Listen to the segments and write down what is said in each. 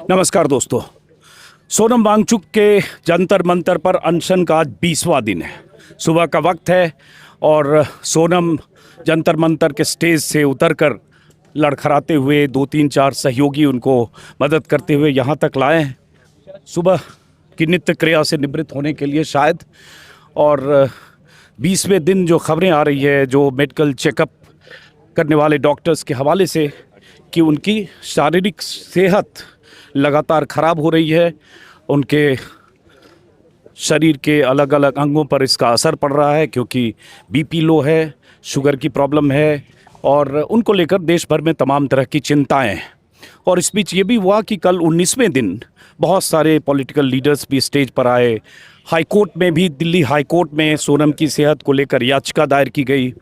नमस्कार दोस्तों। सोनम वांगचुक के जंतर मंतर पर अनशन का आज 20वां दिन है। सुबह का वक्त है और सोनम जंतर मंतर के स्टेज से उतरकर लड़खड़ाते हुए 2-3-4 सहयोगी उनको मदद करते हुए यहाँ तक लाए हैं, सुबह की नित्य क्रिया से निवृत्त होने के लिए शायद। और 20वें दिन जो खबरें आ रही है, जो मेडिकल चेकअप करने वाले डॉक्टर्स के हवाले से, कि उनकी शारीरिक सेहत लगातार ख़राब हो रही है, उनके शरीर के अलग अलग अंगों पर इसका असर पड़ रहा है, क्योंकि बीपी लो है, शुगर की प्रॉब्लम है और उनको लेकर देश भर में तमाम तरह की चिंताएं हैं। और इस बीच ये भी हुआ कि कल 19वें दिन बहुत सारे पॉलिटिकल लीडर्स भी स्टेज पर आए। हाई कोर्ट में भी, दिल्ली हाई कोर्ट में सोनम की सेहत को लेकर याचिका दायर की गई।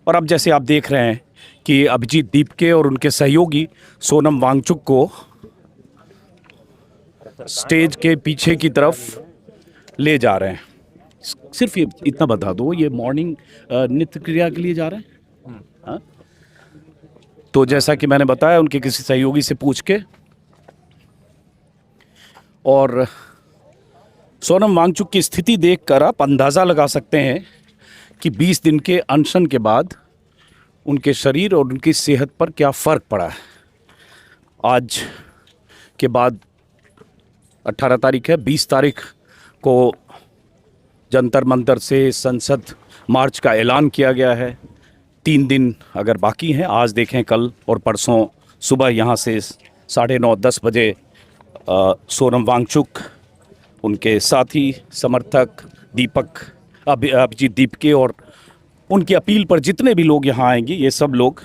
और अब जैसे आप देख रहे हैं कि अभिजीत दीपके और उनके सहयोगी सोनम वांगचुक को स्टेज के पीछे की तरफ ले जा रहे हैं। सिर्फ ये इतना बता दो, ये मॉर्निंग नित्य क्रिया के लिए जा रहे हैं। हाँ? तो जैसा कि मैंने बताया, उनके किसी सहयोगी से पूछ के, और सोनम वांगचुक की स्थिति देखकर आप अंदाज़ा लगा सकते हैं कि 20 दिन के अनशन के बाद उनके शरीर और उनकी सेहत पर क्या फ़र्क पड़ा है। आज के बाद 18 तारीख है, 20 तारीख को जंतर मंतर से संसद मार्च का ऐलान किया गया है। 3 दिन अगर बाकी हैं, आज देखें कल और परसों सुबह यहाँ से 9:30-10 बजे सोनम वांगचुक, उनके साथी समर्थक अभिजीत दीपके और उनकी अपील पर जितने भी लोग यहाँ आएंगे, ये सब लोग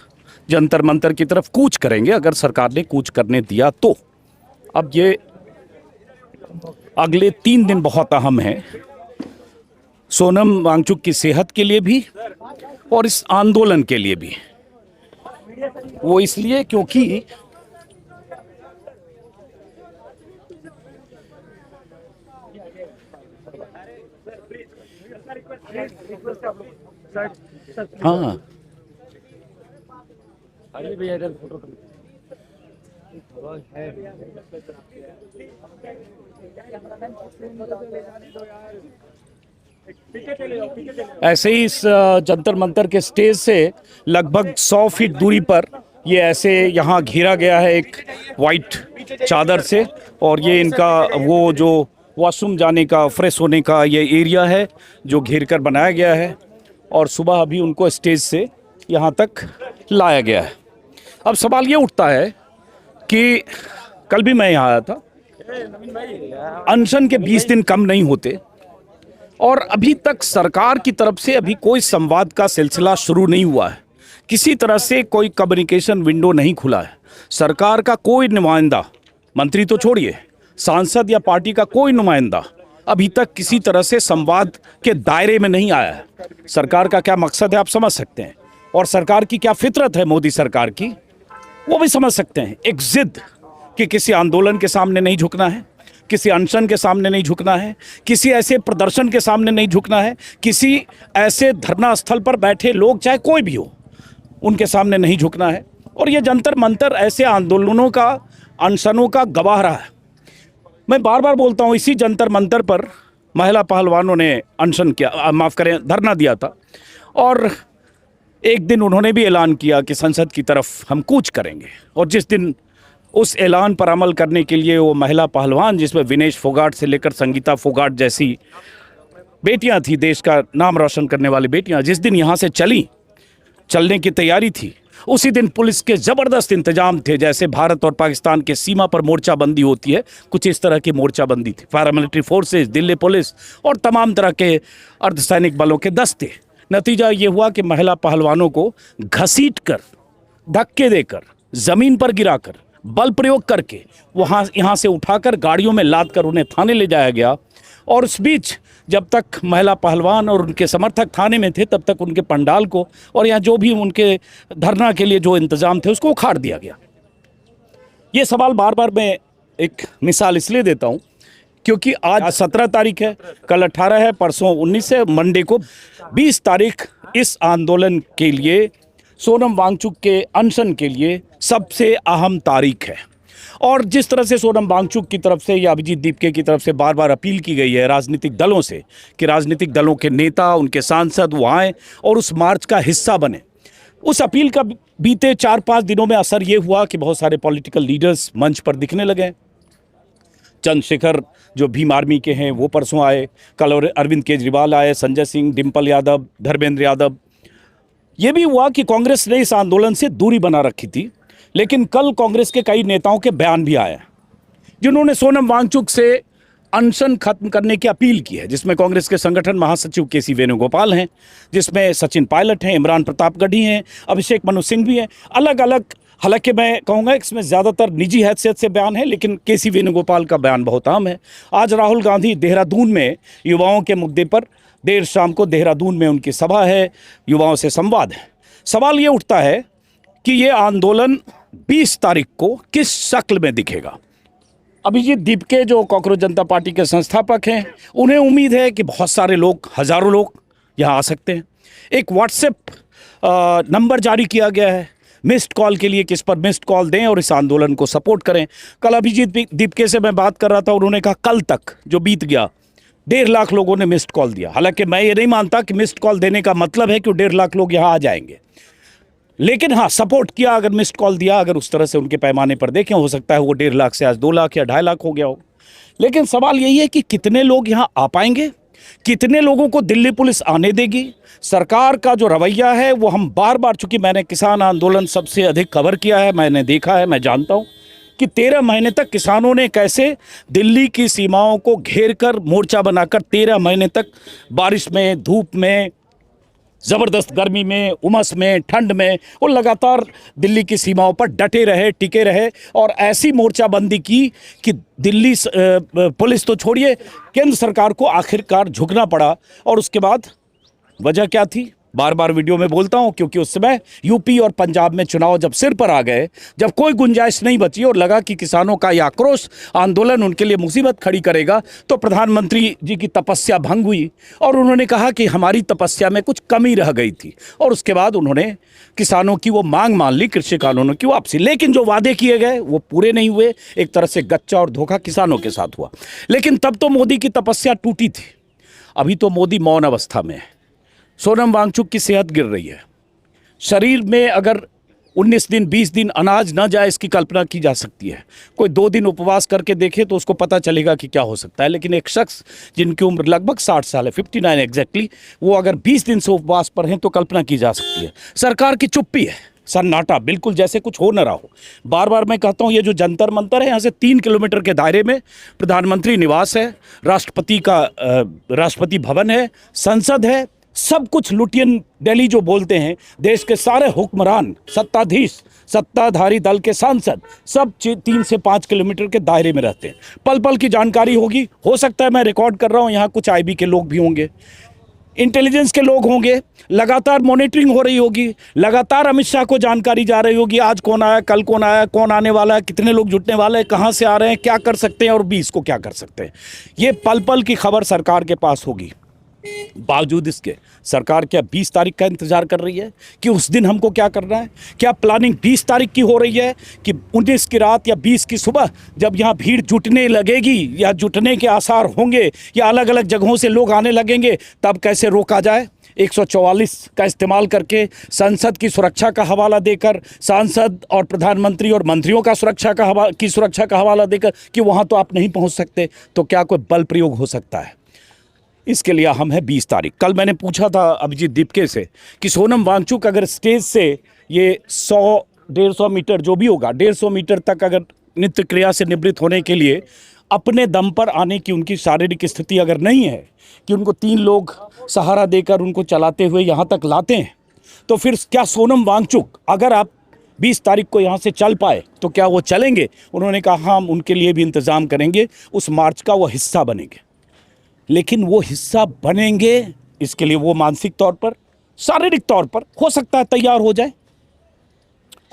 जंतर मंतर की तरफ कूच करेंगे, अगर सरकार ने कूच करने दिया तो। अब ये अगले 3 दिन बहुत अहम हैं सोनम वांगचुक की सेहत के लिए भी और इस आंदोलन के लिए भी। वो इसलिए क्योंकि हाँ, ऐसे ही इस जंतर मंतर के स्टेज से लगभग 100 फीट दूरी पर ये ऐसे यहाँ घेरा गया है एक वाइट चादर से, और ये इनका वो जो वॉशरूम जाने का, फ्रेश होने का ये एरिया है जो घेर कर बनाया गया है। और सुबह अभी उनको स्टेज से यहाँ तक लाया गया है। अब सवाल ये उठता है कि कल भी मैं यहाँ आया था, अनशन के 20 दिन कम नहीं होते और अभी तक सरकार की तरफ से अभी कोई संवाद का सिलसिला शुरू नहीं हुआ है। किसी तरह से कोई कम्युनिकेशन विंडो नहीं खुला है। सरकार का कोई नुमाइंदा, मंत्री तो छोड़िए, सांसद या पार्टी का कोई नुमाइंदा अभी तक किसी तरह से संवाद के दायरे में नहीं आया है। सरकार का क्या मकसद है आप समझ सकते हैं, और सरकार की क्या फितरत है मोदी सरकार की, वो भी समझ सकते हैं। एक जिद कि किसी आंदोलन के सामने नहीं झुकना है, किसी अनशन के सामने नहीं झुकना है, किसी ऐसे प्रदर्शन के सामने नहीं झुकना है, किसी ऐसे धरना स्थल पर बैठे लोग चाहे कोई भी हो उनके सामने नहीं झुकना है। और ये जंतर मंतर ऐसे आंदोलनों का, अनशनों का गवाह रहा है। मैं बार बार बोलता हूँ, इसी जंतर मंतर पर महिला पहलवानों ने अनशन किया, माफ़ करें, धरना दिया था। और एक दिन उन्होंने भी ऐलान किया कि संसद की तरफ हम कूच करेंगे। और जिस दिन उस ऐलान पर अमल करने के लिए वो महिला पहलवान, जिसमें विनेश फोगाट से लेकर संगीता फोगाट जैसी बेटियां थी, देश का नाम रोशन करने वाली बेटियां, जिस दिन यहाँ से चलने की तैयारी थी, उसी दिन पुलिस के ज़बरदस्त इंतजाम थे। जैसे भारत और पाकिस्तान के सीमा पर मोर्चाबंदी होती है, कुछ इस तरह की मोर्चाबंदी थी। पैरामिलिट्री फोर्सेस, दिल्ली पुलिस और तमाम तरह के अर्धसैनिक बलों के दस्ते। नतीजा ये हुआ कि महिला पहलवानों को घसीट कर, धक्के देकर, ज़मीन पर गिराकर, बल प्रयोग करके यहाँ से उठाकर गाड़ियों में लाद कर उन्हें थाने ले जाया गया। और उस बीच जब तक महिला पहलवान और उनके समर्थक थाने में थे, तब तक उनके पंडाल को और यहाँ जो भी उनके धरना के लिए जो इंतज़ाम थे उसको उखाड़ दिया गया। ये सवाल बार बार मैं एक मिसाल इसलिए देता हूँ क्योंकि आज 17 तारीख है, कल 18 है, परसों 19 है, मंडे को 20 तारीख इस आंदोलन के लिए, सोनम वांगचुक के अनशन के लिए सबसे अहम तारीख है। और जिस तरह से सोनम वांगचुक की तरफ से या अभिजीत दीपके की तरफ से बार बार अपील की गई है राजनीतिक दलों से कि राजनीतिक दलों के नेता, उनके सांसद वो आएँ और उस मार्च का हिस्सा बने, उस अपील का बीते 4-5 दिनों में असर ये हुआ कि बहुत सारे पॉलिटिकल लीडर्स मंच पर दिखने लगे। चंद्रशेखर जो भीम आर्मी के हैं वो परसों आए, कल और अरविंद केजरीवाल आए, संजय सिंह, डिम्पल यादव, धर्मेंद्र यादव। ये भी हुआ कि कांग्रेस ने इस आंदोलन से दूरी बना रखी थी, लेकिन कल कांग्रेस के कई नेताओं के बयान भी आए जिन्होंने सोनम वांगचुक से अनशन खत्म करने की अपील की है, जिसमें कांग्रेस के संगठन महासचिव के.सी. वेणुगोपाल हैं, जिसमें सचिन पायलट हैं, इमरान प्रतापगढ़ी हैं, अभिषेक मनु सिंह भी हैं। अलग अलग, हालांकि मैं कहूँगा इसमें ज़्यादातर निजी हैसियत से बयान है, लेकिन के.सी. वेणुगोपाल का बयान बहुत अहम है। आज राहुल गांधी देहरादून में युवाओं के मुद्दे पर देर शाम को देहरादून में उनकी सभा है, युवाओं से संवाद है। सवाल ये उठता है कि ये आंदोलन 20 तारीख को किस शक्ल में दिखेगा। अभिजीत दीपके जो कॉकरोच जनता पार्टी के संस्थापक हैं, उन्हें उम्मीद है कि बहुत सारे लोग, हज़ारों लोग यहाँ आ सकते हैं। एक व्हाट्सएप नंबर जारी किया गया है मिस्ड कॉल के लिए, किस पर मिस्ड कॉल दें और इस आंदोलन को सपोर्ट करें। कल अभिजीत दीपके से मैं बात कर रहा था, उन्होंने कहा कल तक जो बीत गया 1.5 लाख लोगों ने मिस्ड कॉल दिया। हालांकि मैं ये नहीं मानता कि मिस्ड कॉल देने का मतलब है कि 1.5 लाख लोग यहाँ आ जाएंगे, लेकिन हाँ, सपोर्ट किया, अगर मिस्ड कॉल दिया, अगर उस तरह से उनके पैमाने पर देखें, हो सकता है वो 1.5 लाख से आज 2 लाख या 2.5 लाख हो गया हो। लेकिन सवाल यही है कि कितने लोग यहाँ आ पाएंगे, कितने लोगों को दिल्ली पुलिस आने देगी। सरकार का जो रवैया है वो हम बार बार, चूंकि मैंने किसान आंदोलन सबसे अधिक कवर किया है, मैंने देखा है, मैं जानता हूँ कि 13 महीने तक किसानों ने कैसे दिल्ली की सीमाओं को घेर कर मोर्चा बनाकर 13 महीने तक बारिश में, धूप में, ज़बरदस्त गर्मी में, उमस में, ठंड में वो लगातार दिल्ली की सीमाओं पर डटे रहे, टिके रहे और ऐसी मोर्चाबंदी की कि दिल्ली पुलिस तो छोड़िए, केंद्र सरकार को आखिरकार झुकना पड़ा। और उसके बाद वजह क्या थी, बार बार वीडियो में बोलता हूं, क्योंकि उस समय यूपी और पंजाब में चुनाव जब सिर पर आ गए, जब कोई गुंजाइश नहीं बची और लगा कि किसानों का यह आक्रोश आंदोलन उनके लिए मुसीबत खड़ी करेगा, तो प्रधानमंत्री जी की तपस्या भंग हुई और उन्होंने कहा कि हमारी तपस्या में कुछ कमी रह गई थी। और उसके बाद उन्होंने किसानों की वो मांग मान ली, कृषि कानूनों की वापसी। लेकिन जो वादे किए गए वो पूरे नहीं हुए, एक तरह से गच्चा और धोखा किसानों के साथ हुआ। लेकिन तब तो मोदी की तपस्या टूटी थी, अभी तो मोदी मौन अवस्था में है। सोनम वांगचुक की सेहत गिर रही है, शरीर में अगर 19 दिन 20 दिन अनाज ना जाए, इसकी कल्पना की जा सकती है। कोई 2 दिन उपवास करके देखे तो उसको पता चलेगा कि क्या हो सकता है। लेकिन एक शख्स जिनकी उम्र लगभग 60 साल है, 59 एग्जैक्टली, वो अगर 20 दिन से उपवास पर हैं तो कल्पना की जा सकती है। सरकार की चुप्पी है, सन्नाटा, बिल्कुल जैसे कुछ हो न रहा हो। बार बार मैं कहता हूँ, ये जो जंतर मंतर है, यहाँ से 3 किलोमीटर के दायरे में प्रधानमंत्री निवास है, राष्ट्रपति भवन है, संसद है, सब कुछ लुटियन दिल्ली जो बोलते हैं, देश के सारे हुक्मरान, सत्ताधीश, सत्ताधारी दल के सांसद, सब 3 से 5 किलोमीटर के दायरे में रहते हैं। पल पल की जानकारी होगी। हो सकता है मैं रिकॉर्ड कर रहा हूँ, यहाँ कुछ आईबी के लोग भी होंगे, इंटेलिजेंस के लोग होंगे, लगातार मॉनिटरिंग हो रही होगी, लगातार अमित शाह को जानकारी जा रही होगी, आज कौन आया, कल कौन आया, कौन आने वाला है, कितने लोग जुटने वाले हैं, कहाँ से आ रहे हैं, क्या कर सकते हैं और 20 को क्या कर सकते हैं। ये पल पल की खबर सरकार के पास होगी। बावजूद इसके सरकार क्या 20 तारीख का इंतजार कर रही है कि उस दिन हमको क्या करना है? क्या प्लानिंग 20 तारीख की हो रही है कि 19 की रात या 20 की सुबह जब यहाँ भीड़ जुटने लगेगी या जुटने के आसार होंगे या अलग अलग जगहों से लोग आने लगेंगे, तब कैसे रोका जाए? 144 का इस्तेमाल करके, संसद की सुरक्षा का हवाला देकर, सांसद और प्रधानमंत्री और मंत्रियों का सुरक्षा का हवाला देकर कि वहाँ तो आप नहीं पहुँच सकते, तो क्या कोई बल प्रयोग हो सकता है? इसके लिए हम है 20 तारीख। कल मैंने पूछा था अभिजीत दीपके से कि सोनम वांगचुक अगर स्टेज से ये 100-150 मीटर जो भी होगा, 150 मीटर तक अगर नित्य क्रिया से निवृत्त होने के लिए अपने दम पर आने की उनकी शारीरिक स्थिति अगर नहीं है कि उनको 3 लोग सहारा देकर उनको चलाते हुए यहाँ तक लाते हैं, तो फिर क्या सोनम वांगचुक अगर आप 20 तारीख को यहाँ से चल पाए तो क्या वो चलेंगे? उन्होंने कहा हाँ, हम उनके लिए भी इंतज़ाम करेंगे, उस मार्च का वो हिस्सा बनेंगे। लेकिन वो हिस्सा बनेंगे, इसके लिए वो मानसिक तौर पर, शारीरिक तौर पर हो सकता है तैयार हो जाए,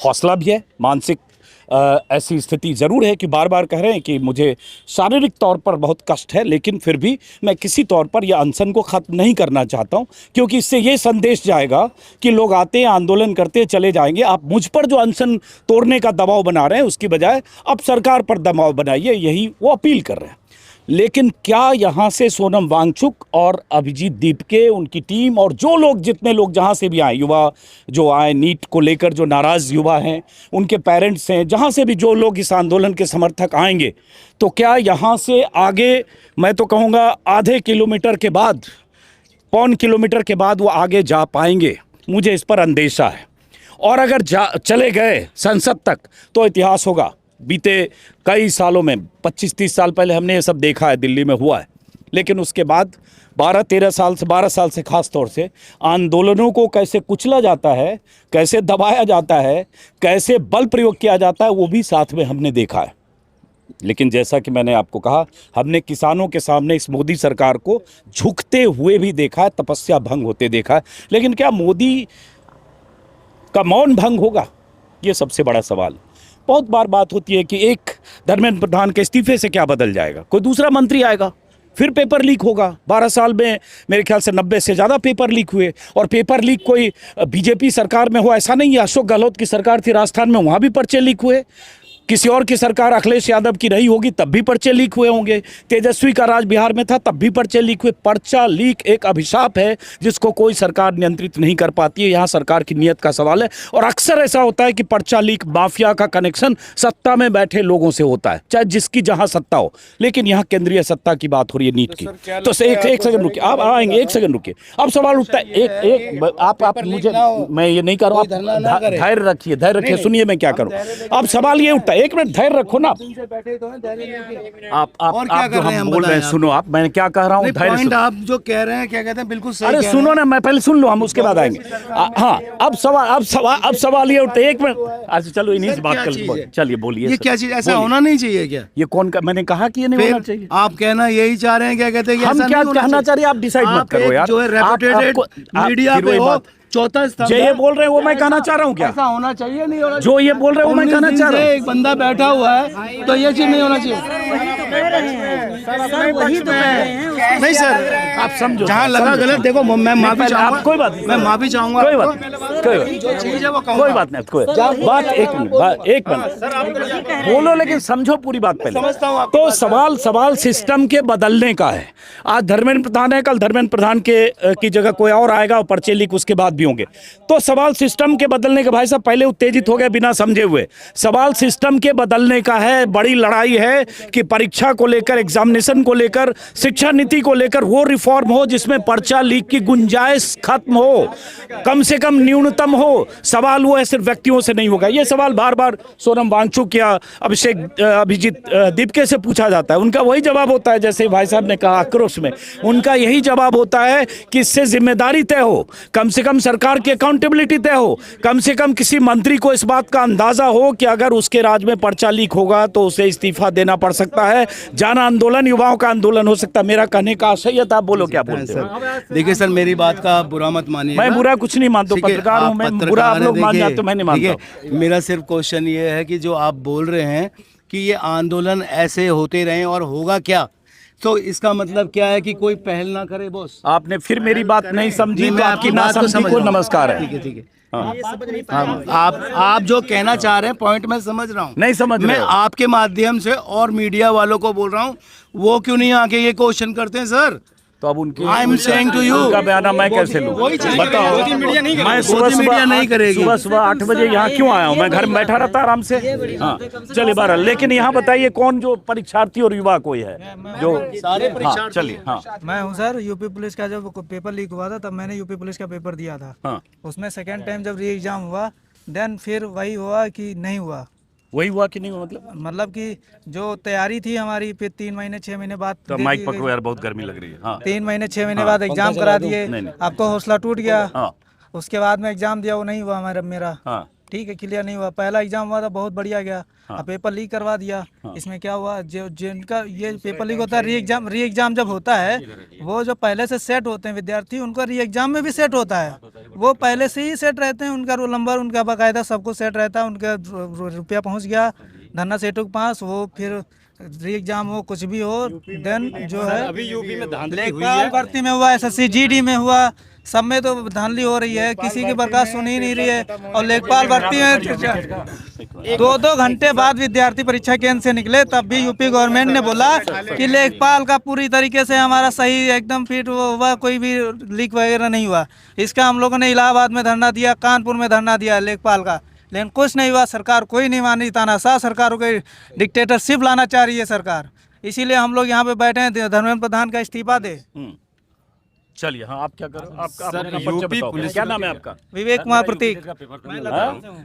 हौसला भी है, मानसिक ऐसी स्थिति ज़रूर है कि बार बार कह रहे हैं कि मुझे शारीरिक तौर पर बहुत कष्ट है, लेकिन फिर भी मैं किसी तौर पर यह अनशन को ख़त्म नहीं करना चाहता हूं, क्योंकि इससे ये संदेश जाएगा कि लोग आते हैं, आंदोलन करते चले जाएंगे। आप मुझ पर जो अनशन तोड़ने का दबाव बना रहे हैं, उसकी बजाय अब सरकार पर दबाव बनाइए, यही वो अपील कर रहे हैं। लेकिन क्या यहाँ से सोनम वांगचुक और अभिजीत दीपके, उनकी टीम और जो लोग, जितने लोग जहाँ से भी आए, युवा जो आए नीट को लेकर, जो नाराज़ युवा हैं, उनके पेरेंट्स हैं, जहाँ से भी जो लोग इस आंदोलन के समर्थक आएंगे, तो क्या यहाँ से आगे, मैं तो कहूँगा आधे किलोमीटर के बाद, पौन किलोमीटर के बाद वो आगे जा पाएंगे? मुझे इस पर अंदेशा है। और अगर चले गए संसद तक तो इतिहास होगा। बीते कई सालों में, 25-30 साल पहले हमने ये सब देखा है, दिल्ली में हुआ है, लेकिन उसके बाद 12 साल से खास तौर से आंदोलनों को कैसे कुचला जाता है, कैसे दबाया जाता है, कैसे बल प्रयोग किया जाता है, वो भी साथ में हमने देखा है। लेकिन जैसा कि मैंने आपको कहा, हमने किसानों के सामने इस मोदी सरकार को झुकते हुए भी देखा है, तपस्या भंग होते देखा है। लेकिन क्या मोदी का मौन भंग होगा? ये सबसे बड़ा सवाल। बहुत बार बात होती है कि एक धर्मेंद्र प्रधान के इस्तीफे से क्या बदल जाएगा, कोई दूसरा मंत्री आएगा, फिर पेपर लीक होगा। 12 साल में मेरे ख्याल से 90 से ज़्यादा पेपर लीक हुए, और पेपर लीक कोई बीजेपी सरकार में हुआ ऐसा नहीं है। अशोक गहलोत की सरकार थी राजस्थान में, वहाँ भी पर्चे लीक हुए। किसी और की सरकार अखिलेश यादव की रही होगी, तब भी पर्चे लीक हुए होंगे। तेजस्वी का राज बिहार में था, तब भी पर्चे लीक हुए। पर्चा लीक एक अभिशाप है जिसको कोई सरकार नियंत्रित नहीं कर पाती है। यहाँ सरकार की नीयत का सवाल है, और अक्सर ऐसा होता है कि पर्चा लीक माफिया का कनेक्शन सत्ता में बैठे लोगों से होता है, चाहे जिसकी जहाँ सत्ता हो। लेकिन यहाँ केंद्रीय सत्ता की बात हो रही है, नीट की। तो एक सेकंड रुकिए, आप आएंगे, एक सेकंड रुकिए। अब सवाल उठता है, आप मुझे, मैं ये नहीं कर रहा हूँ, धैर्य रखिए, सुनिए मैं क्या करूँ। अब सवाल ये उठता है, एक मिनट धैर्य रखो ना। आप जो हम बोल रहे हैं, सुनो आप, मैं क्या कह रहा हूँ, धैर्य। आप जो कह रहे हैं, क्या कहते हैं, बिल्कुल सही। अरे सुनो ना, मैं पहले सुन लो, हम उसके बाद आएंगे। हाँ, अब सवाल ये उठता है, एक मिनट। अच्छा चलो, इन्हीं से बात कर, चलिए बोलिए। ये क्या चीज, ऐसा होना नहीं चाहिए क्या? ये कौन का, मैंने कहा कि ये नहीं होना चाहिए। आप कहना यही चाह रहे हैं, क्या कहते हैं, हम क्या कहना चाह रहे हैं, आप डिसाइड मत करो यार। जो है रेपुटेटेड मीडिया पे हो, चौथा स्तंभ, जो ये बोल रहे हैं वो मैं कहना चाह रहा हूँ, क्या ऐसा होना चाहिए? नहीं होना। जो ये बोल रहे हैं वो मैं कहना चाह रहा हूँ। एक बंदा बैठा हुआ है, तो ये चीज नहीं होना चाहिए। नहीं सर, आप समझो, जहाँ लगा गलत, देखो मैं माफी चाहूंगा, कोई बात, मैं माफी चाहूंगा, कोई बात नहीं, कोई बात, एक मिनट बोलो, लेकिन समझो पूरी बात पहले। तो सवाल सिस्टम के बदलने का है। आज धर्मेंद्र प्रधान है, कल धर्मेंद्र प्रधान की जगह कोई और आएगा और पर्चे लीक उसके बाद भी होंगे। तो सवाल सिस्टम के बदलने का, भाई साहब पहले उत्तेजित हो गए बिना समझे हुए। सवाल सिस्टम के बदलने का है। बड़ी लड़ाई है कि परीक्षा को लेकर, एग्जामिनेशन को लेकर, शिक्षा नीति को लेकर वो रिफॉर्म हो जिसमें पर्चा लीक की गुंजाइश खत्म हो, कम से कम न्यूनतम हो। सवाल वो है, सिर्फ व्यक्तियों से नहीं होगा। ये सवाल बार बार सोनम वांगचुक या अभिजीत दीपके से पूछा जाता है, उनका वही जवाब होता है, जैसे भाई साहब ने कहा आक्रोश में, उनका यही जवाब होता है कि इससे जिम्मेदारी तय हो, कम से कम सरकार की अकाउंटेबिलिटी तय हो, कम से कम किसी मंत्री को इस बात का अंदाजा हो कि अगर उसके राज में पर्चा लीक होगा तो उसे इस्तीफा देना पड़ सकता है, जन आंदोलन, युवाओं का आंदोलन हो सकता है। मेरा कहने का आशय है, आप बोलो क्या बोलते हैं। देखिए सर, मेरी बात का बुरा मत मानिए। मैं बुरा कुछ नहीं मानता, पत्रकार हूं मैं, बुरा आप लोग मान जाते हो, मैं नहीं मानता। मेरा सिर्फ क्वेश्चन ये है कि जो आप बोल रहे हैं कि ये आंदोलन ऐसे होते रहे और होगा क्या, तो इसका मतलब क्या है कि कोई पहल ना करे बॉस? आपने फिर मेरी बात नहीं समझी, तो आपकी नासमझी को नमस्कार है। ठीक है। आप जो कहना चाह रहे हैं, पॉइंट मैं समझ रहा हूँ, नहीं समझ मैं आपके माध्यम से और मीडिया वालों को बोल रहा हूँ, वो क्यों नहीं आके ये क्वेश्चन करते हैं सर? तो अब उनकी I am saying to you, उनका बयान मैं कैसे लूं? बताओ। मैं सुबह 8 बजे यहाँ क्यों आया हूँ? मैं घर में बैठा रहता आराम से। हाँ चलिए 12, लेकिन यहाँ बताइए कौन जो परीक्षार्थी और युवा कोई है जो सारे परीक्षार्थी? चलिए। हाँ मैं हूँ सर। यूपी पुलिस का जब पेपर लीक हुआ था, तब मैंने यूपी पुलिस का पेपर दिया था। हाँ, उसमें सेकेंड टाइम जब री एग्जाम हुआ, देन फिर वही हुआ कि नहीं हुआ। वही हुआ कि नहीं हुआ? मतलब कि जो तैयारी थी हमारी, फिर 3 महीने 6 महीने बाद, तो माइक पकड़ो यार, बहुत गर्मी लग रही है। हाँ 3 महीने 6 महीने बाद एग्जाम करा दिए। अब तो हौसला टूट गया। हाँ, उसके बाद में एग्जाम दिया, वो नहीं हुआ मेरा। हाँ, ठीक है, क्लियर नहीं हुआ। पहला एग्जाम हुआ था, बहुत बढ़िया गया। हाँ। अब पेपर लीक करवा दिया। हाँ। इसमें क्या हुआ, जो जिनका ये पेपर लीक होता है, री एग्जाम जब होता है, वो जो पहले से सेट होते हैं विद्यार्थी, उनका री एग्जाम में भी सेट होता है। वो पहले से ही सेट रहते हैं, उनका रोल नंबर उनका बाकायदा सब कुछ सेट रहता है, उनका रुपया पहुंच गया धन्ना सेठों के पास, वो फिर री एग्जाम हो कुछ भी हो, देन जो है अभी यूपी में धांधली हुई लेखपाल है। भर्ती में हुआ, SSC GD में हुआ, सब में तो धांधली हो रही है, किसी की बर्खास्त सुन ही नहीं रही है। और लेखपाल भर्ती में 2-2 घंटे बाद विद्यार्थी परीक्षा केंद्र से निकले, तब भी यूपी गवर्नमेंट ने बोला कि लेखपाल का पूरी तरीके से हमारा सही एकदम फिट हुआ, कोई भी लीक वगैरह नहीं हुआ। इसका हम लोगों ने इलाहाबाद में धरना दिया, कानपुर में धरना दिया लेखपाल का, लेकिन कुछ नहीं हुआ। सरकार कोई नहीं मानी, तानाशाह सरकारों के डिक्टेटरशिप लाना चाह रही है सरकार। इसीलिए हम लोग यहाँ पे बैठे हैं, धर्मेंद्र प्रधान का इस्तीफा दे। चलिए, हाँ आप क्या करो, आप सर, अपना यूपी परिचय बताओ। पुलिस क्या नाम है आपका? विवेक कुमार प्रतीक।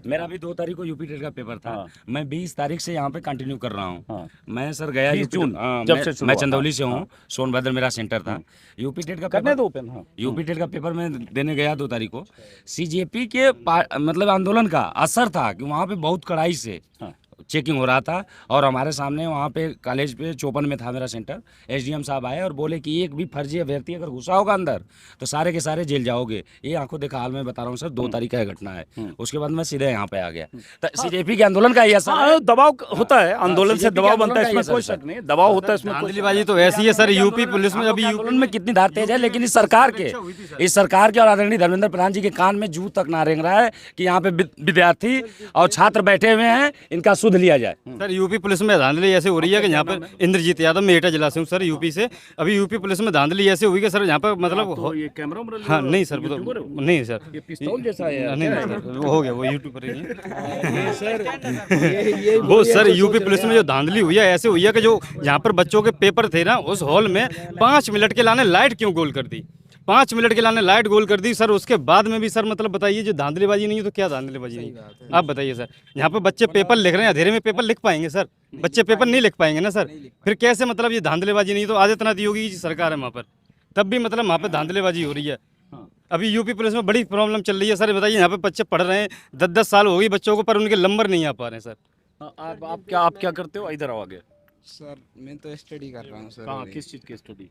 मेरा भी 2 तारीख को यूपी टेट का पेपर था। हाँ। मैं 20 तारीख से यहाँ पे कंटिन्यू कर रहा हूँ। हाँ। मैं सर गया 20 जून, जब से शुरू मैं हुआ। चंदौली से हूँ। हाँ। सोनभद्र मेरा सेंटर था। यूपी टेट का करने पेपर दो ओपन। हाँ, यूपी टेट का पेपर मैं देने गया 2 तारीख को। सीजेपी के मतलब आंदोलन का असर था कि वहाँ पे बहुत कड़ाई से हाँ। चेकिंग हो रहा था, और हमारे सामने वहाँ पे कॉलेज पे 54 में था मेरा सेंटर। SDM साहब आए और बोले कि एक भी फर्जी अभ्यर्थी अगर घुसा होगा अंदर तो सारे के सारे जेल जाओगे। ये आंखों देखा हाल में बता रहा हूँ सर, 2 तारीख का ये घटना है। उसके बाद मैं सीधे यहाँ पे आ गया। सीजेपी के आंदोलन का ये असर है। हाँ, दबाव होता है, आंदोलन से CJP के दबाव आंदोलन बनता है, का इसमें ये कोई सर। शक नहीं, दबाव होता है इसमें। धांधलीबाजी तो ऐसी है सर, यूपी पुलिस में अभी आंदोलन में कितनी धार तेज है, लेकिन इस सरकार के और आदरणीय धर्मेंद्र प्रधान जी के कान में जू तक ना रेंग रहा है कि यहाँ पे विद्यार्थी और छात्र बैठे हुए हैं, इनका सुध लिया जाए। सर यूपी पुलिस में धांधली ऐसे हो रही है कि यहाँ पर इंद्रजीत यादव, मैं एटा जिला से हूँ सर, यूपी से। अभी यूपी पुलिस में धांधली ऐसे हुई कि सर यहाँ पर मतलब तो ये कैमरा उमरा हाँ लिए नहीं सर, वो यूट्यूबर तो हो? नहीं सर, ये पिस्तौल जैसा है यार, नहीं क्या नहीं है? सर, वो हो गया, वो यूट्यूब पर ही नहीं। वो सर यूपी पुलिस में जो धांधली हुई है ऐसे हुई है कि जो यहाँ पर बच्चों के पेपर थे ना, उस हॉल में 5 मिनट के लाने लाइट क्यों गोल कर दी, 5 मिनट के लाने लाइट गोल कर दी सर। उसके बाद में भी सर मतलब बताइए, जो धांधलीबाजी नहीं है तो क्या धांधलीबाजी नहीं है, आप बताइए सर। यहाँ पे बच्चे पेपर लिख रहे हैं, अंधेरे में पेपर लिख पाएंगे सर? बच्चे पेपर नहीं लिख पाएंगे ना सर, फिर कैसे मतलब ये धांधलीबाजी नहीं? तो आदित्यनाथ योगी की सरकार है वहाँ पर, तब भी मतलब वहाँ पे धांधलीबाजी हो रही है। अभी यूपी पुलिस में बड़ी प्रॉब्लम चल रही है सर। बताइए, यहाँ पे बच्चे पढ़ रहे हैं, 10-10 साल हो गई बच्चों को, पर उनके नंबर नहीं आ पा रहे हैं सर। हाँ, आप क्या करते हो? इधर आओ आगे। सर मैं तो स्टडी कर रहा हूँ सर। कहाँ, अभी किस चीज़ की स्टडी?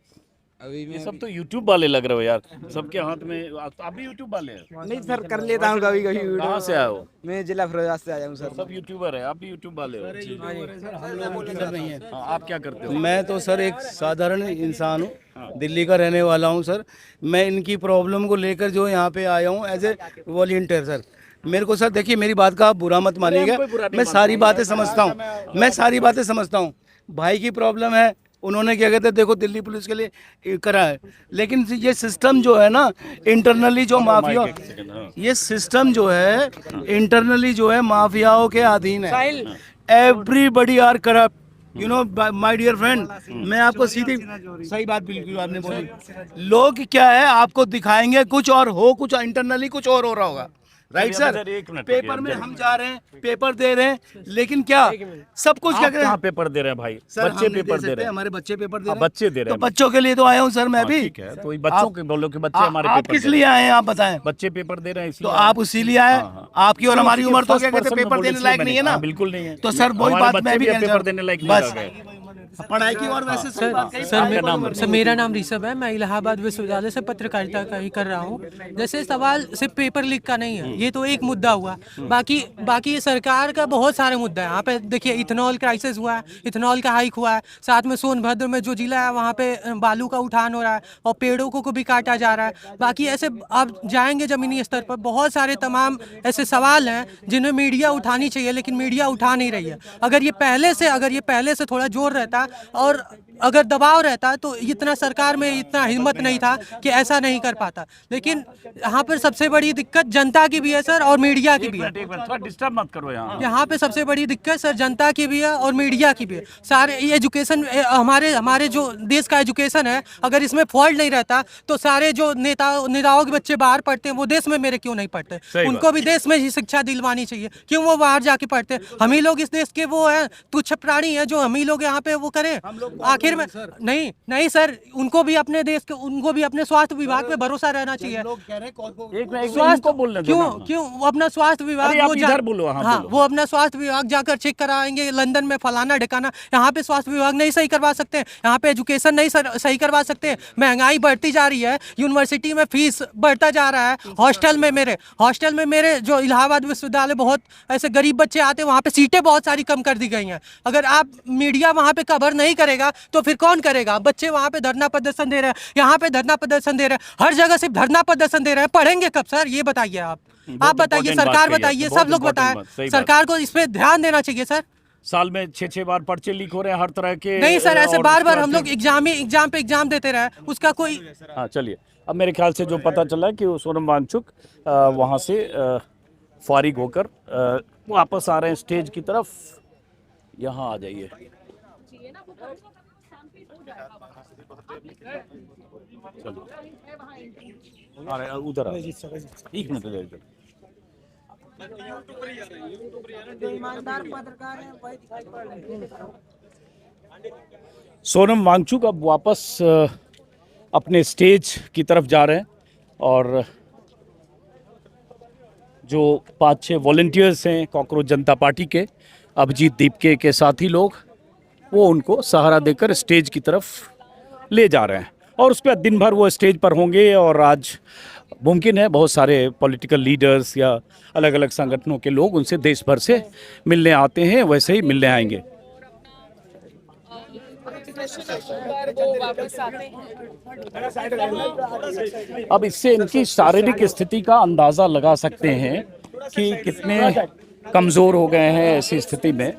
अभी ये मैं सब तो YouTube वाले लग रहे हो यार, सबके हाथ में। आप भी YouTube वाले हैं? नहीं सर, कर लेता हूँ कभी कभी वीडियो। कहाँ से आए हो? मैं जिला फिरोजाबाद से आया हूँ सर। सब यूट्यूबर है, आप भी YouTube वाले हो? नहीं है, हाँ, आप क्या करते हो? मैं तो सर एक साधारण इंसान हूँ, दिल्ली का रहने वाला हूँ सर। मैं इनकी प्रॉब्लम को लेकर जो यहाँ पे आया हूँ एज ए वॉलंटियर सर। मेरे को सर देखिए, मेरी बात का आप बुरा मत मानिएगा, कोई बुरा नहीं मैं सारी बातें समझता हूँ, मैं सारी बातें समझता हूँ। भाई की प्रॉब्लम है, उन्होंने क्या कहते हैं, देखो दिल्ली पुलिस के लिए करा है, लेकिन ये सिस्टम जो है ना इंटरनली जो माफिया, ये सिस्टम जो है इंटरनली जो है माफियाओं के अधीन है। Everybody are corrupt, you know my dear friend. मैं आपको सीधी सही बात बिल्कुल आपने बोली। लोग क्या है, आपको दिखाएंगे कुछ और हो कुछ, इंटरनली कुछ और हो रहा होगा। राइट चलिए, सर, अब इधर एक मिनट पेपर रुकिए, में इधर। हम जा रहे हैं, पेपर दे रहे हैं, लेकिन क्या सब कुछ क्या आप करें कहाँ पेपर दे रहे हैं भाई? सर, बच्चे हम नहीं पेपर दे दे सकते, रहे हैं। हमारे बच्चे पेपर दे हाँ, रहे हैं। बच्चे दे रहे तो हैं। बच्चों के लिए तो आया हूँ सर मैं हाँ, भी। ठीक है, तो ये बच्चों के बोलो कि बच्चे हमारे आप पेपर किस दे रहे लिए हैं। आए हैं आप बताएं? बच्चे पेपर दे रहे हैं तो इसलिए। आप उसी लिए आए? हाँ, हाँ। आपकी और हमारी उम्र तो क्या फर्स्ट कहते पर्सन में पेपर बोले देने इसलिए लायक मैंने नहीं है कहा, ना? बिल्कुल नहीं है। तो सर वही हमारे बात बच्चे मैं भी भी कहना पेपर चाहता देने लायक हूं। नहीं बस रह गए। पढ़ाई की और वैसे सही बात कही। सर मेरा नाम ऋषभ है, मैं इलाहाबाद विश्वविद्यालय से पत्रकारिता का ही कर रहा हूँ। जैसे सवाल सिर्फ पेपर लीक का नहीं है, ये तो एक मुद्दा हुआ, बाकी सरकार का बहुत सारे मुद्दा है। यहाँ पे देखिए, इथेनॉल क्राइसिस हुआ है, इथेनॉल का हाइक हुआ है, साथ में सोनभद्र में जो जिला है वहाँ पे बालू का उठान हो रहा है और पेड़ों को भी काटा जा रहा है। बाकी ऐसे आप जाएंगे जमीनी स्तर पर, बहुत सारे तमाम ऐसे सवाल हैं जिन्हें मीडिया उठानी चाहिए, लेकिन मीडिया उठा नहीं रही है। अगर ये पहले से थोड़ा जोर रहता और अगर दबाव रहता तो इतना सरकार में इतना हिम्मत नहीं था कि ऐसा नहीं कर पाता। लेकिन यहाँ पर सबसे बड़ी दिक्कत जनता की भी है सर और मीडिया की भी है। एक मिनट, थोड़ा डिस्टर्ब मत करो यहाँ। यहाँ पे सबसे बड़ी दिक्कत सर जनता की भी है और मीडिया की भी है। सारे ये एजुकेशन, हमारे जो देश का एजुकेशन है, अगर इसमें फॉल्ट नहीं रहता तो सारे जो नेताओं के बच्चे बाहर पढ़ते हैं वो देश में मेरे क्यों नहीं पढ़ते? उनको भी देश में ही शिक्षा दिलवानी चाहिए, क्यों वो बाहर जाके पढ़ते हैं? हम ही लोग इस देश के वो हैं तुच्छ प्राणी हैं जो हम ही लोग यहाँ पे वो करें। आखिर में नहीं नहीं सर, उनको भी अपने देश के, उनको भी अपने स्वास्थ्य विभाग पे भरोसा रहना चाहिए। स्वास्थ्य बोलने दो क्यों ना। क्यों वो अपना स्वास्थ्य विभाग अरे आप वो इधर बोलो, हाँ, हाँ बोलो। वो अपना स्वास्थ्य विभाग जाकर चेक कराएंगे लंदन में फलाना ढिकाना। यहाँ पे स्वास्थ्य विभाग नहीं सही करवा सकते, यहाँ पे एजुकेशन नहीं सही करवा सकते। महंगाई बढ़ती जा रही है, यूनिवर्सिटी में फीस बढ़ता जा रहा है। हॉस्टल में मेरे जो इलाहाबाद विश्वविद्यालय बहुत ऐसे गरीब बच्चे आते हैं, वहाँ पे सीटें बहुत सारी कम कर दी गई हैं। अगर आप मीडिया वहाँ पे कवर नहीं करेगा तो फिर कौन करेगा? बच्चे वहाँ पे धरना प्रदर्शन दे रहे हैं, यहाँ पे धरना प्रदर्शन दे रहे हैं, हर जगह सिर्फ धरना प्रदर्शन दे रहे हैं। पढ़ेंगे कब सर, ये बताइए आप बताइए, important सरकार बात कही बताइए, आपने, सब लोग बहुत important बताएं। बात, सही बात। सरकार को इस पे ध्यान देना चाहिए सर। साल में 6-6 बार पर्चे लीक हो रहे हैं हर तरह के। नहीं सर, ऐसे और बार बार उसके हम लोग एग्जाम पे एग्जाम देते रहे, उसका कोई हाँ चलिए, अब मेरे ख्याल से जो पता चला है कि वो सोनम वांगचुक वहाँ से फारिग होकर वापस आ रहे हैं स्टेज की तरफ। यहाँ आ जाइए। अरे उधर आ। एक मिनट इधर। सोनम वांगचुक अब वापस अपने स्टेज की तरफ जा रहे हैं और जो 5-6 वॉलंटियर्स हैं कॉकरोच जनता पार्टी के, अभिजीत दीपके के साथी लोग, वो उनको सहारा देकर स्टेज की तरफ ले जा रहे हैं और उस पर दिन भर वो स्टेज पर होंगे। और आज मुमकिन है बहुत सारे पॉलिटिकल लीडर्स या अलग अलग संगठनों के लोग उनसे देश भर से मिलने आते हैं, वैसे ही मिलने आएंगे। अब इससे इनकी शारीरिक स्थिति का अंदाजा लगा सकते हैं कि कितने कमजोर हो गए हैं ऐसी स्थिति में।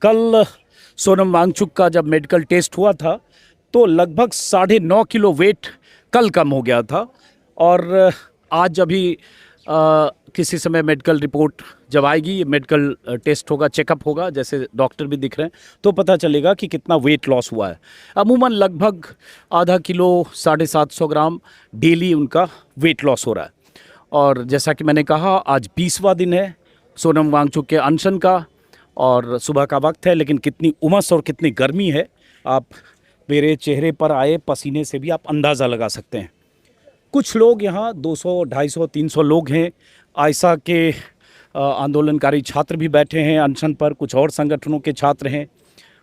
कल सोनम वांगचुक का जब मेडिकल टेस्ट हुआ था तो लगभग 9.5 किलो वेट कल कम हो गया था और आज अभी किसी समय मेडिकल रिपोर्ट जब आएगी, मेडिकल टेस्ट होगा, चेकअप होगा, जैसे डॉक्टर भी दिख रहे हैं, तो पता चलेगा कि कितना वेट लॉस हुआ है। अमूमन लगभग आधा किलो 750 ग्राम डेली उनका वेट लॉस हो रहा है। और जैसा कि मैंने कहा, आज 20वां दिन है सोनम वांगचुक के अनशन का और सुबह का वक्त है, लेकिन कितनी उमस और कितनी गर्मी है आप मेरे चेहरे पर आए पसीने से भी आप अंदाज़ा लगा सकते हैं। कुछ लोग यहाँ 200, 250, 300 लोग हैं। आयशा के आंदोलनकारी छात्र भी बैठे हैं अनशन पर, कुछ और संगठनों के छात्र हैं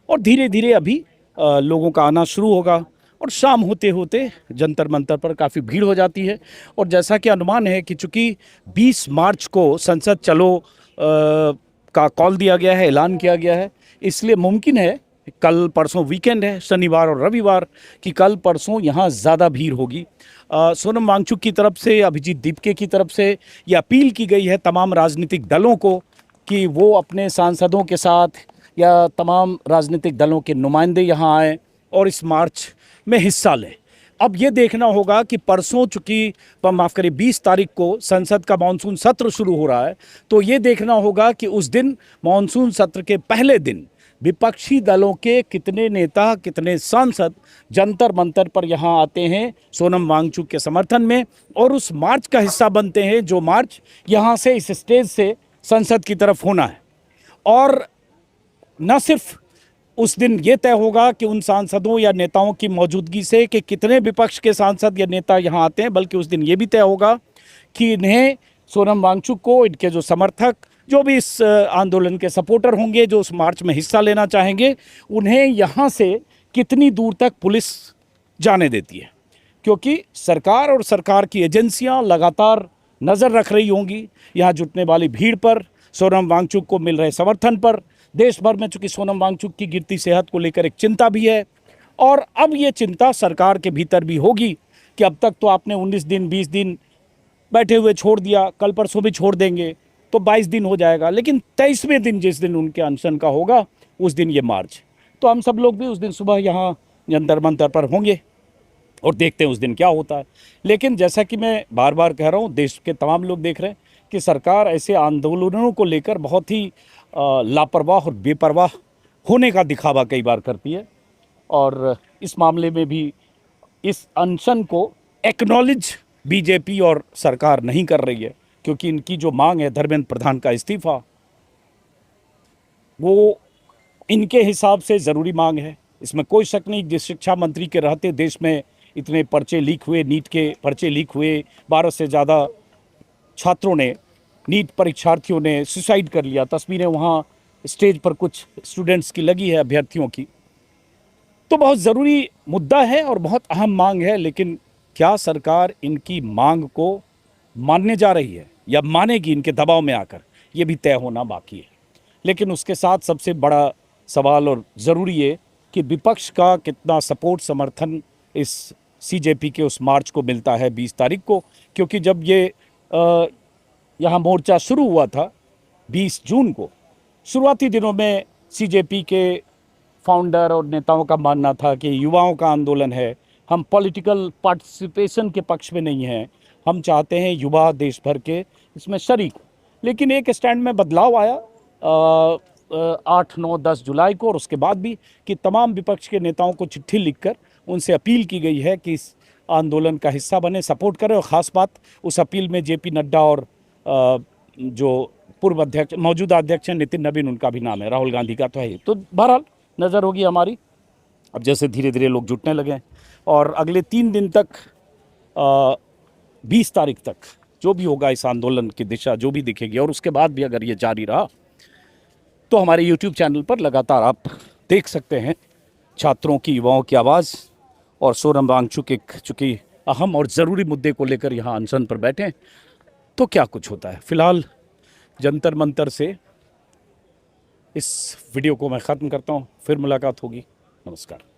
और धीरे धीरे अभी लोगों का आना शुरू होगा और शाम होते होते जंतर मंतर पर काफ़ी भीड़ हो जाती है। और जैसा कि अनुमान है कि चूँकि 20 मार्च को संसद चलो का कॉल दिया गया है, ऐलान किया गया है, इसलिए मुमकिन है कल परसों वीकेंड है, शनिवार और रविवार, कि कल परसों यहाँ ज़्यादा भीड़ होगी। सोनम वांगचुक की तरफ से, अभिजीत दीपके की तरफ से ये अपील की गई है तमाम राजनीतिक दलों को कि वो अपने सांसदों के साथ या तमाम राजनीतिक दलों के नुमाइंदे यहाँ आएँ और इस मार्च में हिस्सा लें। अब ये देखना होगा कि परसों, चूँकि माफ़ करिए 20 तारीख को संसद का मानसून सत्र शुरू हो रहा है, तो ये देखना होगा कि उस दिन मानसून सत्र के पहले दिन विपक्षी दलों के कितने नेता, कितने सांसद जंतर मंतर पर यहाँ आते हैं सोनम वांगचुक के समर्थन में और उस मार्च का हिस्सा बनते हैं, जो मार्च यहाँ से इस स्टेज से संसद की तरफ होना है। और न सिर्फ उस दिन ये तय होगा कि उन सांसदों या नेताओं की मौजूदगी से कि कितने विपक्ष के सांसद या नेता यहाँ आते हैं, बल्कि उस दिन ये भी तय होगा कि इन्हें, सोनम वांगचुक को, इनके जो समर्थक, जो भी इस आंदोलन के सपोर्टर होंगे, जो उस मार्च में हिस्सा लेना चाहेंगे, उन्हें यहाँ से कितनी दूर तक पुलिस जाने देती है। क्योंकि सरकार और सरकार की एजेंसियाँ लगातार नज़र रख रही होंगी यहाँ जुटने वाली भीड़ पर, सोनम वांगचुक को मिल रहे समर्थन पर। देश भर में चूँकि सोनम वांगचुक की गिरती सेहत को लेकर एक चिंता भी है और अब ये चिंता सरकार के भीतर भी होगी कि अब तक तो आपने 19 दिन 20 दिन बैठे हुए छोड़ दिया, कल परसों भी छोड़ देंगे तो 22 दिन हो जाएगा, लेकिन 23वें दिन जिस दिन उनके अनशन का होगा उस दिन ये मार्च, तो हम सब लोग भी उस दिन सुबह यहाँ जंतर मंतर पर होंगे और देखते हैं उस दिन क्या होता है। लेकिन जैसा कि मैं बार बार कह रहा हूँ, देश के तमाम लोग देख रहे हैं कि सरकार ऐसे आंदोलनों को लेकर बहुत ही लापरवाह और बेपरवाह होने का दिखावा कई बार करती है और इस मामले में भी इस अनशन को एक्नॉलेज बीजेपी और सरकार नहीं कर रही है, क्योंकि इनकी जो मांग है धर्मेंद्र प्रधान का इस्तीफा, वो इनके हिसाब से ज़रूरी मांग है। इसमें कोई शक नहीं। जिस शिक्षा मंत्री के रहते देश में इतने पर्चे लीक हुए, नीट के पर्चे लीक हुए, 12 से ज़्यादा छात्रों ने, नीट परीक्षार्थियों ने सुसाइड कर लिया। तस्वीरें वहाँ स्टेज पर कुछ स्टूडेंट्स की लगी है, अभ्यर्थियों की। तो बहुत ज़रूरी मुद्दा है और बहुत अहम मांग है, लेकिन क्या सरकार इनकी मांग को मानने जा रही है या मानेगी इनके दबाव में आकर, ये भी तय होना बाकी है। लेकिन उसके साथ सबसे बड़ा सवाल और ज़रूरी है कि विपक्ष का कितना सपोर्ट, समर्थन इस सीजेपी के उस मार्च को मिलता है 20 तारीख को। क्योंकि जब ये यहाँ मोर्चा शुरू हुआ था 20 जून को, शुरुआती दिनों में सीजेपी के फाउंडर और नेताओं का मानना था कि युवाओं का आंदोलन है, हम पॉलिटिकल पार्टिसिपेशन के पक्ष में नहीं हैं, हम चाहते हैं युवा देश भर के इसमें शरीक। लेकिन एक स्टैंड में बदलाव आया 8, 9, 10 जुलाई को, और उसके बाद भी कि तमाम विपक्ष के नेताओं को चिट्ठी लिखकर उनसे अपील की गई है कि इस आंदोलन का हिस्सा बने, सपोर्ट करें। और ख़ास बात, उस अपील में जेपी नड्डा और जो पूर्व अध्यक्ष, मौजूदा अध्यक्ष हैं नितिन नवीन, उनका भी नाम है, राहुल गांधी का तो है ही। तो बहरहाल नज़र होगी हमारी, अब जैसे धीरे धीरे लोग जुटने लगे हैं। और अगले 3 दिन तक 20 तारीख तक जो भी होगा इस आंदोलन की दिशा जो भी दिखेगी, और उसके बाद भी अगर ये जारी रहा तो हमारे YouTube चैनल पर लगातार आप देख सकते हैं छात्रों की, युवाओं की आवाज़। और सोनम वांगचुक एक चूँकि अहम और ज़रूरी मुद्दे को लेकर यहाँ अनशन पर बैठे हैं, तो क्या कुछ होता है। फ़िलहाल जंतर मंतर से इस वीडियो को मैं ख़त्म करता हूँ, फिर मुलाकात होगी। नमस्कार।